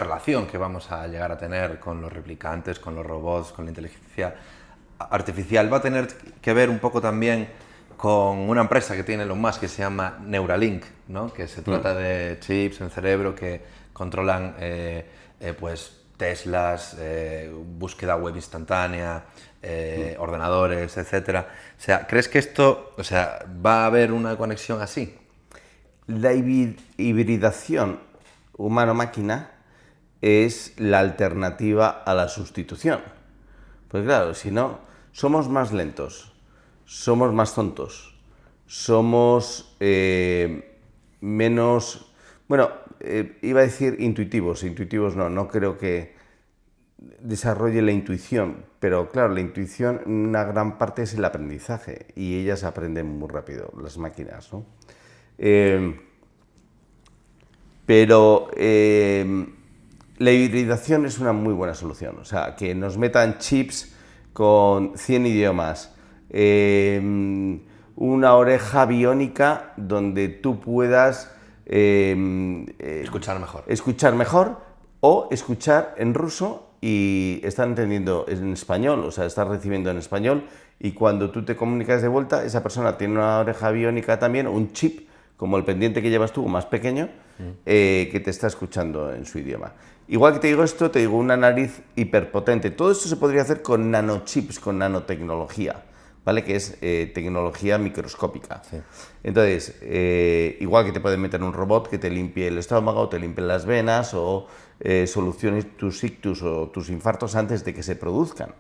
relación que vamos a llegar a tener con los replicantes, con los robots, con la inteligencia artificial va a tener que ver un poco también con una empresa que tiene Elon Musk que se llama Neuralink, ¿no? Que se trata de chips en el cerebro que controlan pues Teslas, búsqueda web instantánea, ordenadores, etcétera? O sea, ¿crees que esto, o sea, va a haber una conexión así? La hibridación humano-máquina es la alternativa a la sustitución. Pues claro, si no, somos más lentos, somos más tontos, somos menos... Bueno, iba a decir intuitivos no creo que desarrolle la intuición, pero claro, la intuición, una gran parte es el aprendizaje y ellas aprenden muy rápido, las máquinas, ¿no? Pero la hibridación es una muy buena solución, o sea, que nos metan chips con 100 idiomas, una oreja biónica donde tú puedas Escuchar mejor. escuchar mejor o escuchar en ruso y están entendiendo en español, o sea, están recibiendo en español, y cuando tú te comunicas de vuelta, esa persona tiene una oreja biónica también, un chip, como el pendiente que llevas tú, más pequeño, que te está escuchando en su idioma. Igual que te digo esto, te digo una nariz hiperpotente. Todo esto se podría hacer con nanochips, con nanotecnología, ¿vale? Que es tecnología microscópica. Sí. Entonces, igual que te pueden meter un robot que te limpie el estómago, te limpie las venas o solucione tus ictus o tus infartos antes de que se produzcan.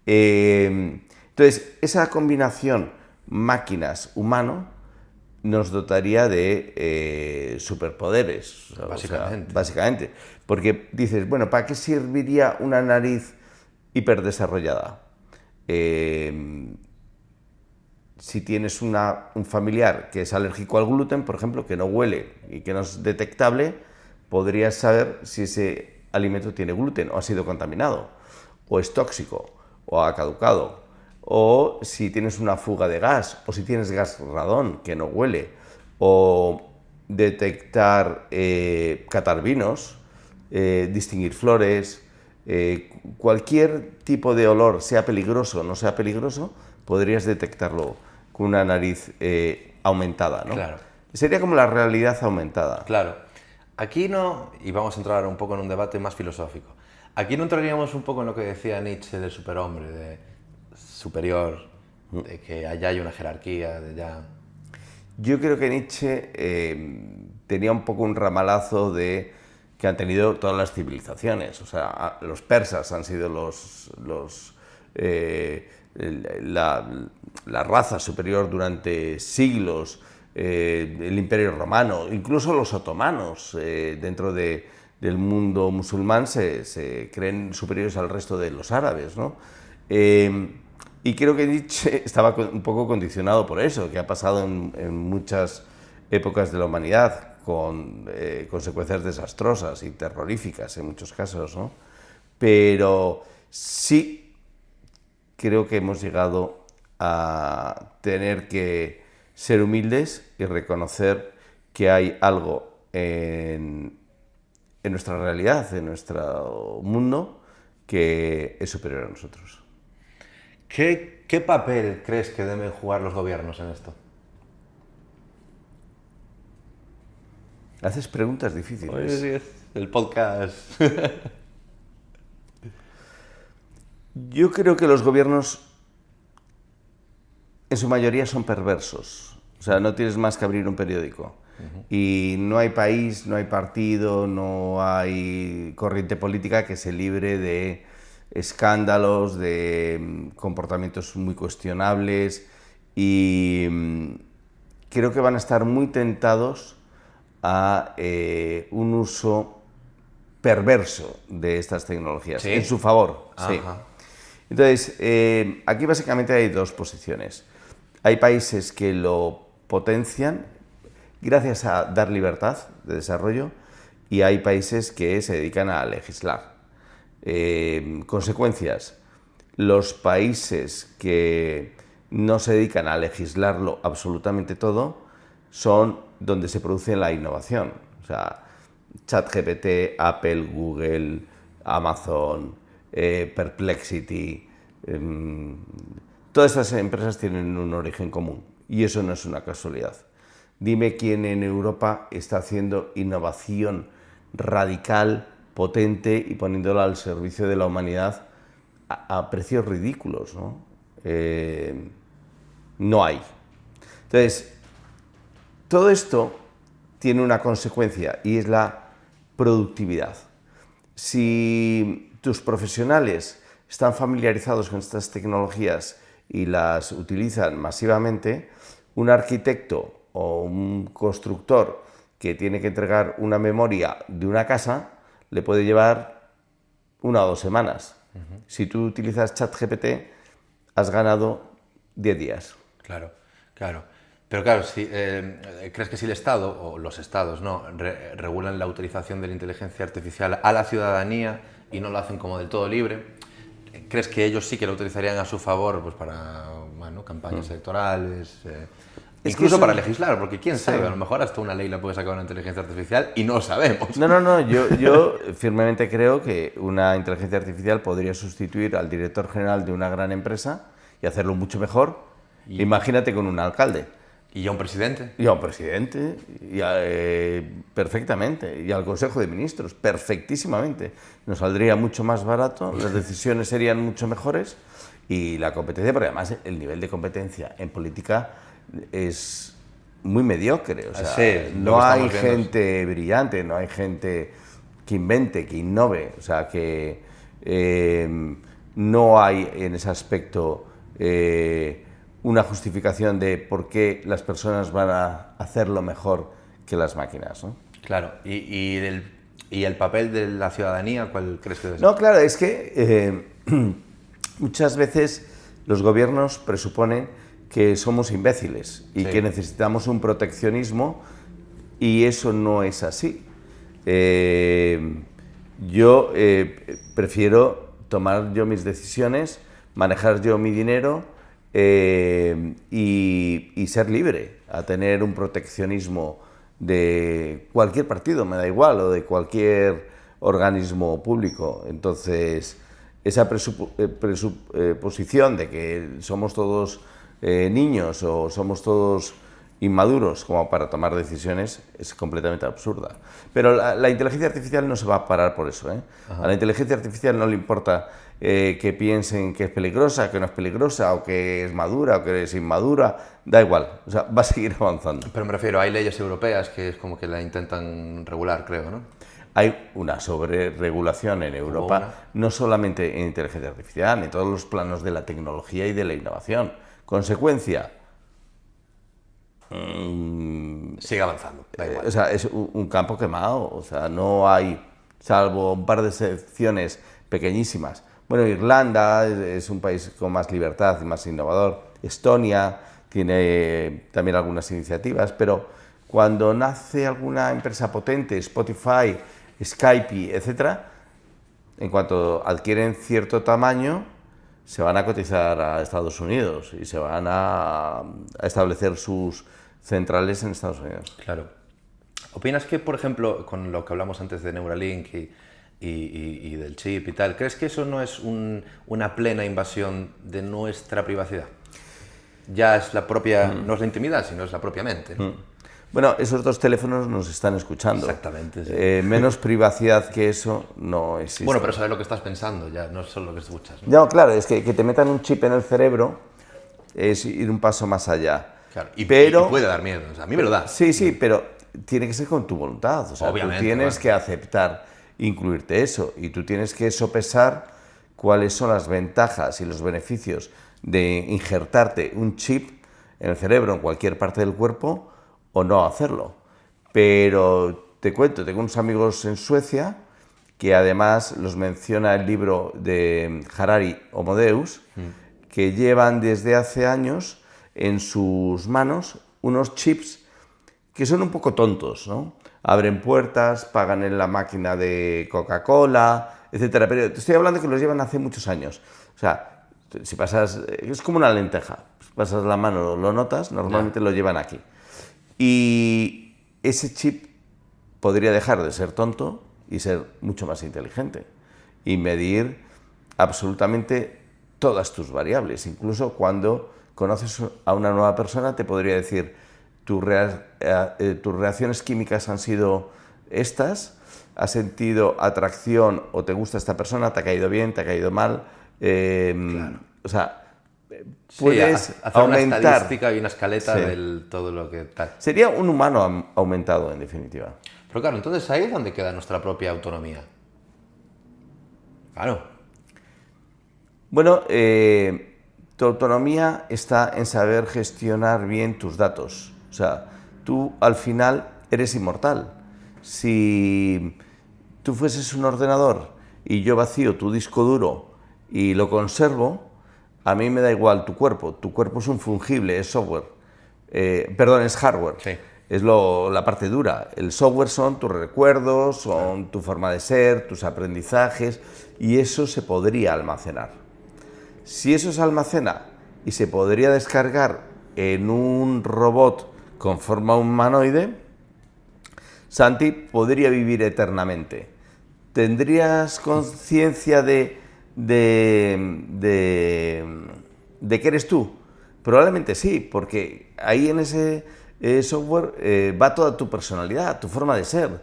Entonces, esa combinación máquinas-humano nos dotaría de superpoderes. Básicamente. Básicamente. Porque dices, bueno, ¿para qué serviría una nariz hiperdesarrollada? Si tienes un familiar que es alérgico al gluten, por ejemplo, que no huele y que no es detectable, podrías saber si ese alimento tiene gluten o ha sido contaminado, o es tóxico, o ha caducado, o si tienes una fuga de gas, o si tienes gas radón que no huele, o detectar catar vinos, distinguir flores, cualquier tipo de olor, sea peligroso o no sea peligroso, podrías detectarlo con una nariz aumentada, ¿no? Claro. Sería como la realidad aumentada. Claro. Aquí no, y vamos a entrar un poco en un debate más filosófico, aquí no entraríamos un poco en lo que decía Nietzsche del superhombre, de superior, de que allá hay una jerarquía, de ya... Yo creo que Nietzsche tenía un poco un ramalazo de que han tenido todas las civilizaciones. O sea, los persas han sido la raza superior durante siglos, el Imperio Romano, incluso los otomanos dentro del mundo musulmán se creen superiores al resto de los árabes, ¿no? Y creo que Nietzsche estaba un poco condicionado por eso, que ha pasado en muchas épocas de la humanidad, con consecuencias desastrosas y terroríficas en muchos casos, ¿no? Pero sí creo que hemos llegado a tener que ser humildes y reconocer que hay algo en nuestra realidad, en nuestro mundo, que es superior a nosotros. ¿Qué papel crees que deben jugar los gobiernos en esto? Haces preguntas difíciles. Sí, es el podcast. Yo creo que los gobiernos en su mayoría son perversos. O sea, no tienes más que abrir un periódico. Y no hay país, no hay partido, no hay corriente política que se libre de escándalos, de comportamientos muy cuestionables, y creo que van a estar muy tentados a un uso perverso de estas tecnologías, ¿Sí? en su favor. Sí. Ajá. Entonces, aquí básicamente hay dos posiciones. Hay países que lo potencian gracias a dar libertad de desarrollo, y hay países que se dedican a legislar. Consecuencias: los países que no se dedican a legislarlo absolutamente todo son donde se produce la innovación. O sea, ChatGPT, Apple, Google, Amazon, Perplexity, todas estas empresas tienen un origen común, y eso no es una casualidad. Dime quién en Europa está haciendo innovación radical, potente y poniéndola al servicio de la humanidad a precios ridículos, ¿no? No hay. Entonces, todo esto tiene una consecuencia, y es la productividad. Si tus profesionales están familiarizados con estas tecnologías y las utilizan masivamente, un arquitecto o un constructor que tiene que entregar una memoria de una casa le puede llevar 1 o 2 semanas. Si tú utilizas ChatGPT, has ganado 10 días. Claro, claro. Pero claro, ¿crees que si el Estado, o los Estados, ¿no?, regulan la utilización de la inteligencia artificial a la ciudadanía y no lo hacen como del todo libre, crees que ellos sí que lo utilizarían a su favor, pues para, bueno, campañas electorales? Incluso para legislar, porque quién sabe, a lo mejor hasta una ley la puede sacar una inteligencia artificial y no sabemos. No, yo firmemente creo que una inteligencia artificial podría sustituir al director general de una gran empresa y hacerlo mucho mejor. Imagínate con un alcalde. ¿Y a un presidente? Y a un presidente, perfectamente, y al Consejo de Ministros, perfectísimamente. Nos saldría mucho más barato, las decisiones serían mucho mejores y la competencia, porque además el nivel de competencia en política es muy mediocre. O sea, sí, no hay gente brillante, no hay gente que invente, que innove, o sea, que no hay en ese aspecto una justificación de por qué las personas van a hacerlo mejor que las máquinas, ¿no? Claro, ¿y el papel de la ciudadanía cuál crees que debe ser? No, claro, es que muchas veces los gobiernos presuponen que somos imbéciles y que necesitamos un proteccionismo y eso no es así. Yo prefiero tomar yo mis decisiones, manejar yo mi dinero y ser libre, a tener un proteccionismo de cualquier partido, me da igual, o de cualquier organismo público. Entonces, esa presuposición de que somos todos niños o somos todos inmaduros como para tomar decisiones es completamente absurda. Pero la inteligencia artificial no se va a parar por eso, ¿eh? A la inteligencia artificial no le importa que piensen que es peligrosa, que no es peligrosa, o que es madura, o que es inmadura, da igual, o sea, va a seguir avanzando. Pero me refiero, hay leyes europeas que es como que la intentan regular, creo, ¿no? Hay una sobreregulación en Europa, no solamente en inteligencia artificial, en todos los planos de la tecnología y de la innovación. Consecuencia, sigue avanzando, da igual. O sea, es un campo quemado, o sea, no hay, salvo un par de excepciones pequeñísimas. Bueno, Irlanda es un país con más libertad y más innovador. Estonia tiene también algunas iniciativas, pero cuando nace alguna empresa potente, Spotify, Skype, etcétera, en cuanto adquieren cierto tamaño, se van a cotizar a Estados Unidos y se van a establecer sus centrales en Estados Unidos. Claro. ¿Opinas que, por ejemplo, con lo que hablamos antes de Neuralink y del chip y tal, crees que eso no es una plena invasión de nuestra privacidad? Ya es la propia, no es la intimidad, sino es la propia mente, ¿no? Bueno, esos dos teléfonos nos están escuchando. Exactamente. Sí. Menos privacidad que eso no existe. Bueno, pero sabes lo que estás pensando, ya no es solo lo que escuchas, ¿no? No, claro, es que te metan un chip en el cerebro es ir un paso más allá. Claro, y pero, puede dar miedo, o sea, a mí me lo da. Sí, pero tiene que ser con tu voluntad. O sea, obviamente, tú tienes que aceptar incluirte eso y tú tienes que sopesar cuáles son las ventajas y los beneficios de injertarte un chip en el cerebro, en cualquier parte del cuerpo, o no hacerlo. Pero te cuento, tengo unos amigos en Suecia que además los menciona el libro de Harari, Homo Deus, que llevan desde hace años en sus manos unos chips que son un poco tontos, ¿no? Abren puertas, pagan en la máquina de Coca-Cola, etcétera. Pero te estoy hablando que los llevan hace muchos años. O sea, si pasas, es como una lenteja, pasas la mano, lo notas, normalmente lo llevan aquí. Y ese chip podría dejar de ser tonto y ser mucho más inteligente y medir absolutamente todas tus variables. Incluso cuando conoces a una nueva persona te podría decir tus reacciones químicas han sido estas, has sentido atracción o te gusta esta persona, te ha caído bien, te ha caído mal. Claro. O sea, puedes hacer aumentar una estadística y una escaleta de todo lo que tal. Sería un humano aumentado, en definitiva. Pero claro, entonces ahí es donde queda nuestra propia autonomía. Claro. Bueno, tu autonomía está en saber gestionar bien tus datos. O sea, tú al final eres inmortal. Si tú fueses un ordenador y yo vacío tu disco duro y lo conservo, a mí me da igual tu cuerpo. Tu cuerpo es un fungible, es software. Perdón, es hardware. Sí. Es la parte dura. El software son tus recuerdos, son tu forma de ser, tus aprendizajes, y eso se podría almacenar. Si eso se almacena y se podría descargar en un robot con forma humanoide, Santi podría vivir eternamente. ¿Tendrías conciencia de que eres tú? Probablemente sí, porque ahí en ese software va toda tu personalidad, tu forma de ser,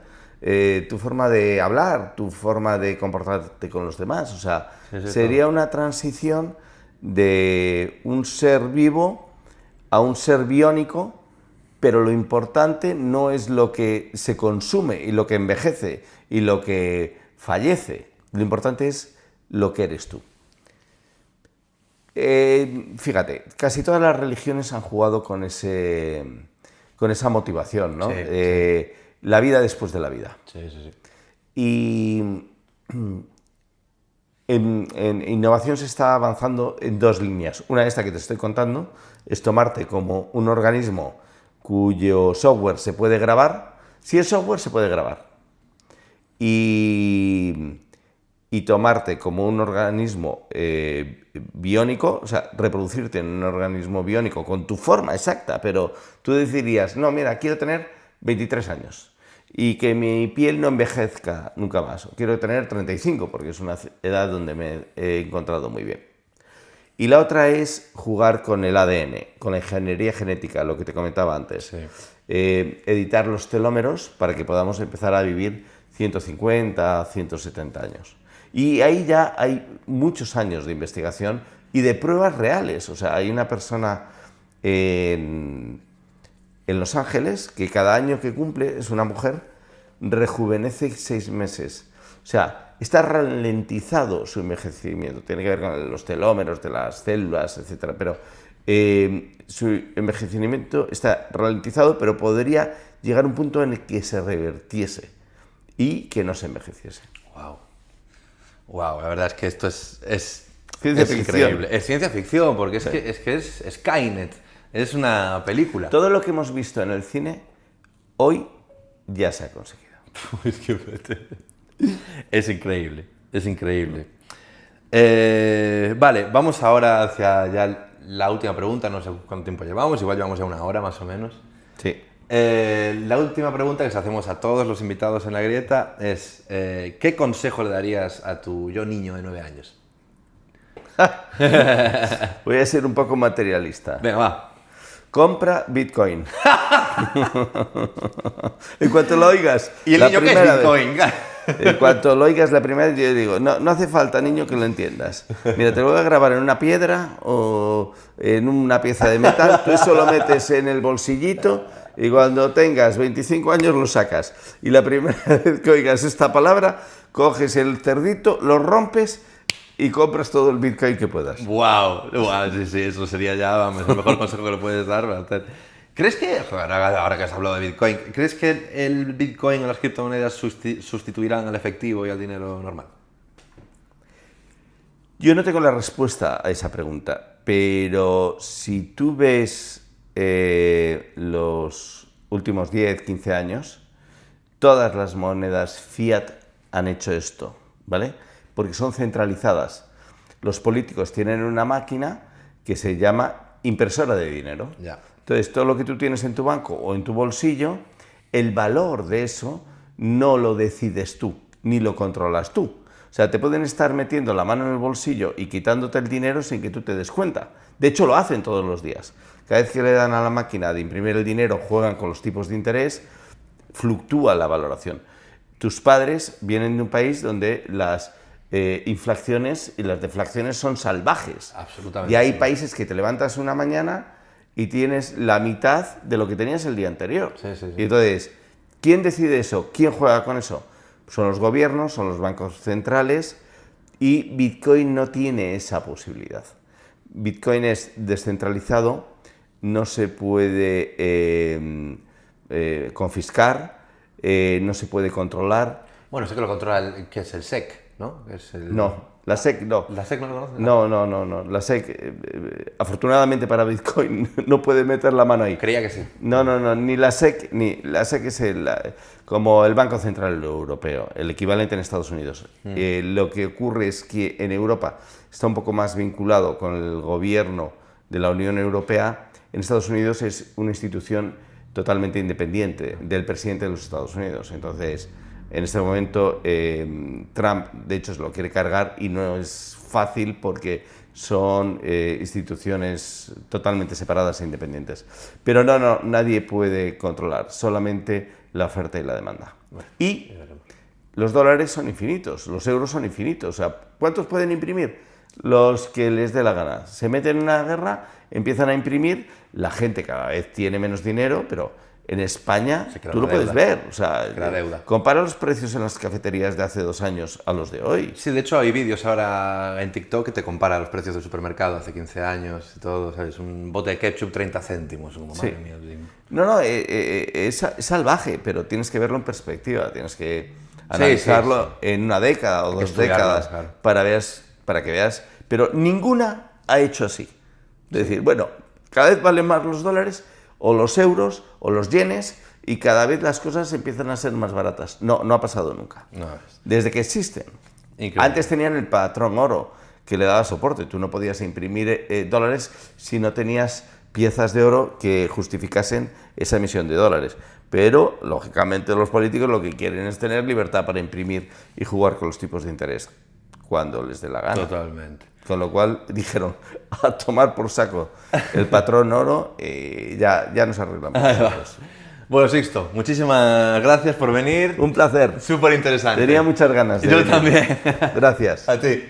tu forma de hablar, tu forma de comportarte con los demás. O sea, sería una transición de un ser vivo a un ser biónico, pero lo importante no es lo que se consume y lo que envejece y lo que fallece. Lo importante es lo que eres tú. Fíjate, casi todas las religiones han jugado con esa motivación, ¿no? Sí. La vida después de la vida. Sí. Y en innovación se está avanzando en dos líneas. Una, esta que te estoy contando, es tomarte como un organismo cuyo software se puede grabar. Si es software, se puede grabar. Y tomarte como un organismo biónico, o sea, reproducirte en un organismo biónico con tu forma exacta, pero tú decidirías, no, mira, quiero tener 23 años y que mi piel no envejezca nunca más. Quiero tener 35 porque es una edad donde me he encontrado muy bien. Y la otra es jugar con el ADN, con la ingeniería genética, lo que te comentaba antes. Sí. Editar los telómeros para que podamos empezar a vivir 150, 170 años. Y ahí ya hay muchos años de investigación y de pruebas reales. O sea, hay una persona en Los Ángeles que cada año que cumple, es una mujer, rejuvenece 6 meses. O sea, está ralentizado su envejecimiento. Tiene que ver con los telómeros de las células, etc. Pero su envejecimiento está ralentizado, pero podría llegar a un punto en el que se revertiese y que no se envejeciese. Wow, la verdad es que esto es Ciencia ficción. increíble. Es ciencia ficción, porque es Skynet, es una película. Todo lo que hemos visto en el cine, hoy ya se ha conseguido. Es increíble, es increíble. Vale, vamos ahora hacia ya la última pregunta, no sé cuánto tiempo llevamos, igual llevamos ya 1 hora más o menos. Sí. La última pregunta que les hacemos a todos los invitados en la grieta es ¿qué consejo le darías a tu yo niño de 9 años? Voy a ser un poco materialista. Venga, va. Compra Bitcoin. En cuanto lo oigas. ¿Y el niño qué es Bitcoin? En cuanto lo oigas la primera vez, yo digo, no hace falta, niño, que lo entiendas. Mira, te lo voy a grabar en una piedra o en una pieza de metal. Tú eso lo metes en el bolsillito y cuando tengas 25 años lo sacas. Y la primera vez que oigas esta palabra, coges el cerdito, lo rompes y compras todo el Bitcoin que puedas. Wow, sí, eso sería ya, vamos, el mejor consejo que le puedes dar. ¿Crees que, ahora que has hablado de Bitcoin, ¿crees que el Bitcoin o las criptomonedas sustituirán al efectivo y al dinero normal? Yo no tengo la respuesta a esa pregunta, pero si tú ves los últimos 10, 15 años, todas las monedas fiat han hecho esto, ¿vale? Porque son centralizadas. Los políticos tienen una máquina que se llama impresora de dinero. Ya. Entonces, todo lo que tú tienes en tu banco o en tu bolsillo, el valor de eso no lo decides tú, ni lo controlas tú. O sea, te pueden estar metiendo la mano en el bolsillo y quitándote el dinero sin que tú te des cuenta. De hecho, lo hacen todos los días. Cada vez que le dan a la máquina de imprimir el dinero, juegan con los tipos de interés, fluctúa la valoración. Tus padres vienen de un país donde las inflaciones y las deflaciones son salvajes. Absolutamente. Y hay sí. países que te levantas una mañana y tienes la mitad de lo que tenías el día anterior. Sí. Y entonces, ¿quién decide eso? ¿Quién juega con eso? Son los gobiernos, son los bancos centrales, y Bitcoin no tiene esa posibilidad. Bitcoin es descentralizado, no se puede confiscar, no se puede controlar. Bueno, sé que lo controla, que es el SEC, ¿no? No, la SEC no. ¿La SEC no lo conoce? No. La SEC, afortunadamente para Bitcoin, no puede meter la mano ahí. Creía que sí. No, ni la SEC, la SEC es como el Banco Central Europeo, el equivalente en Estados Unidos. Lo que ocurre es que en Europa está un poco más vinculado con el gobierno de la Unión Europea, en Estados Unidos es una institución totalmente independiente del presidente de los Estados Unidos. Entonces, en este momento, Trump, de hecho, se lo quiere cargar y no es fácil porque son instituciones totalmente separadas e independientes. Pero no, nadie puede controlar, solamente la oferta y la demanda. Y los dólares son infinitos, los euros son infinitos. O sea, ¿cuántos pueden imprimir? Los que les dé la gana. Se meten en una guerra, empiezan a imprimir, la gente cada vez tiene menos dinero, pero en España tú lo puedes ver. O sea, compara los precios en las cafeterías de hace 2 años a los de hoy. Sí, de hecho hay vídeos ahora en TikTok que te compara los precios del supermercado hace 15 años y todo, ¿sabes? Un bote de ketchup 30 céntimos, como madre mía. No, es salvaje, pero tienes que verlo en perspectiva, tienes que analizarlo en una década o 2 décadas para que veas, pero ninguna ha hecho así. Es decir, bueno, cada vez valen más los dólares o los euros o los yenes y cada vez las cosas empiezan a ser más baratas. No ha pasado nunca. Desde que existen. Increíble. Antes tenían el patrón oro que le daba soporte. Tú no podías imprimir dólares si no tenías piezas de oro que justificasen esa emisión de dólares. Pero, lógicamente, los políticos lo que quieren es tener libertad para imprimir y jugar con los tipos de interés cuando les dé la gana. Totalmente. Con lo cual dijeron, a tomar por saco el patrón oro, ya nos arreglamos. Bueno, Sixto, muchísimas gracias por venir. Un placer. Súper interesante. Tenía muchas ganas de Yo venir. también. Gracias. A ti.